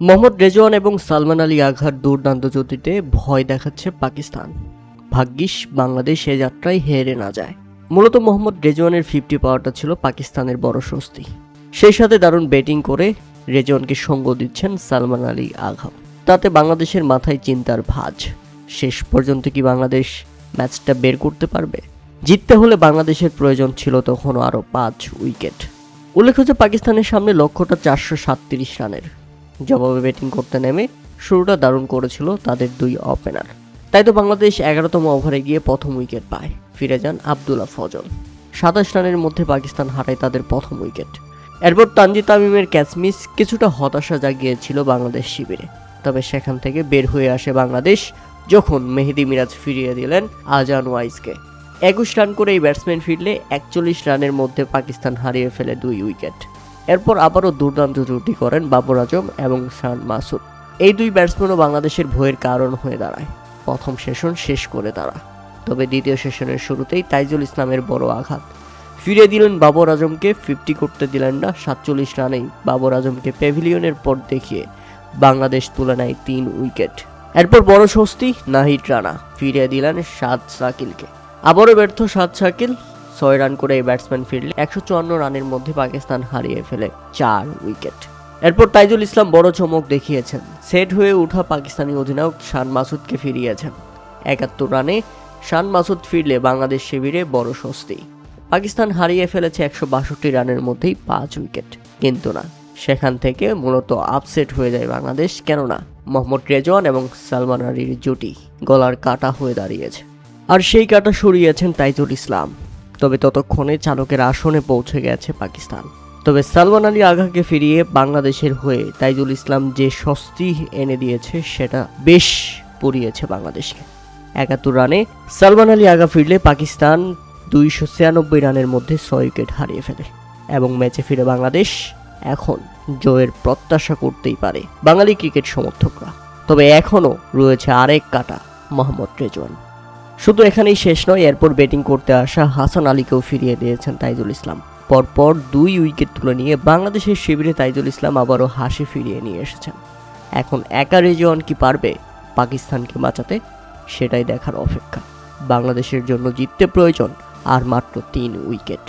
মোহাম্মদ রেজওয়ান এবং সালমান আলী আঘার দুর্দান্ত জুটিতে ভয় দেখাচ্ছে পাকিস্তান। ভাগ্যিস বাংলাদেশ এ যাত্রায় হেরে না যায়। মূলত মোহাম্মদ রেজওয়ানের 50 পাওয়াটা ছিল পাকিস্তানের বড় স্বস্তি। সেই সাথে দারুণ ব্যাটিং করে রেজওয়ানকে সঙ্গ দিচ্ছেন সালমান আলী আঘা। তাতে বাংলাদেশের মাথায় চিন্তার ভাঁজ, শেষ পর্যন্ত কি বাংলাদেশ ম্যাচটা বের করতে পারবে? জিততে হলে বাংলাদেশের প্রয়োজন ছিল তখনও আরও 5 উইকেট। উল্লেখ্য যে পাকিস্তানের সামনে লক্ষ্যটা 437 রানের। জবাবে ব্যাটিং করতে নেমে শুরুটা দারুণ করেছিল তাদের দুই ওপেনার। তাই তো বাংলাদেশ 11তম ওভারে গিয়ে প্রথম উইকেট পায়। ফিরে যান আব্দুল্লাহ ফজল। 27 রানের মধ্যে পাকিস্তান হারায় তাদের প্রথম উইকেট। এরপর তানজিদ তামিমের ক্যাচ মিস কিছুটা হতাশা জাগিয়েছিল বাংলাদেশ শিবিরে। তবে সেখান থেকে বের হয়ে আসে বাংলাদেশ যখন মেহেদী মিরাজ ফিরিয়ে দিলেন আজান ওয়াইসকে। 21 রান করে এই ব্যাটসম্যান ফিরলে 41 রানের মধ্যে পাকিস্তান হারিয়ে ফেলে 2 উইকেট। এরপর আবারও দুর্দান্ত জুটি করেন বাবর আজম এবং শান মাসুদ। এই দুই ব্যাটসম্যানও বাংলাদেশের ভয়ের কারণ হয়ে দাঁড়ায় প্রথম সেশন শেষ করে তারা। তবে দ্বিতীয় সেশনের শুরুতেই তাইজুল ইসলামের বড় আঘাত। ফিরিয়ে দিলেন বাবর আজমকে, 50 করতে দিলেন না। 47 রানেই বাবর আজমকে প্যাভিলিয়নের পর দেখিয়ে বাংলাদেশ তুলে নেয় 3 উইকেট। এরপর বড় স্বস্তি নাহিদ রানা ফিরিয়ে দিলেন শাদ শাকিলকে। আবারও ব্যর্থ শাদ শাকিল। 6 রান করে এই ব্যাটসম্যান ফিরলে 154 রানের মধ্যে পাকিস্তান হারিয়ে ফেলে 4 উইকেট। এরপর তাইজুল ইসলাম বড় চমক দেখিয়েছেন। সেট হয়ে ওঠা পাকিস্তানি অধিনায়ক শান মাসুদকে ফিরিয়েছেন। 71 রানে শান মাসুদ ফিরলে বাংলাদেশ শিবিরে বড় স্বস্তি। পাকিস্তান হারিয়ে ফেলেছে 162 রানের মধ্যেই 5 উইকেট। কিন্তু না, সেখান থেকে মূলত আপসেট হয়ে যায় বাংলাদেশ। কেননা মোহাম্মদ রেজওয়ান এবং সালমান আলীর জুটি গলার কাটা হয়ে দাঁড়িয়েছে, আর সেই কাটা সরিয়েছেন তাইজুল ইসলাম। তবে ততক্ষণে চালকের আসনে পৌঁছে গেছে পাকিস্তান। তবে সালমান আলী আঘাকে ফিরিয়ে বাংলাদেশের হয়ে তাইজুল ইসলাম যে স্বস্তি এনে দিয়েছে সেটা বেশ পুড়িয়েছে বাংলাদেশকে। 71 রানে সালমান আলী আগা ফিরলে পাকিস্তান 296 রানের মধ্যে 6 উইকেট হারিয়ে ফেলে এবং ম্যাচে ফিরে বাংলাদেশ এখন জয়ের প্রত্যাশা করতেই পারে বাঙালি ক্রিকেট সমর্থকরা। তবে এখনও রয়েছে আরেক কাটা, মোহাম্মদ রেজওয়ান। শুধু এখানেই শেষ নয়, এরপর ব্যাটিং করতে আসা হাসান আলীকেও ফিরিয়ে দিয়েছেন তাইজুল ইসলাম। পরপর 2 উইকেট তুলে নিয়ে বাংলাদেশের শিবিরে তাইজুল ইসলাম আবারও হাসি ফিরিয়ে নিয়ে এসেছেন। এখন একা রেজওয়ান কি পারবে পাকিস্তানকে বাঁচাতে, সেটাই দেখার অপেক্ষা। বাংলাদেশের জন্য জিততে প্রয়োজন আর মাত্র 3 উইকেট।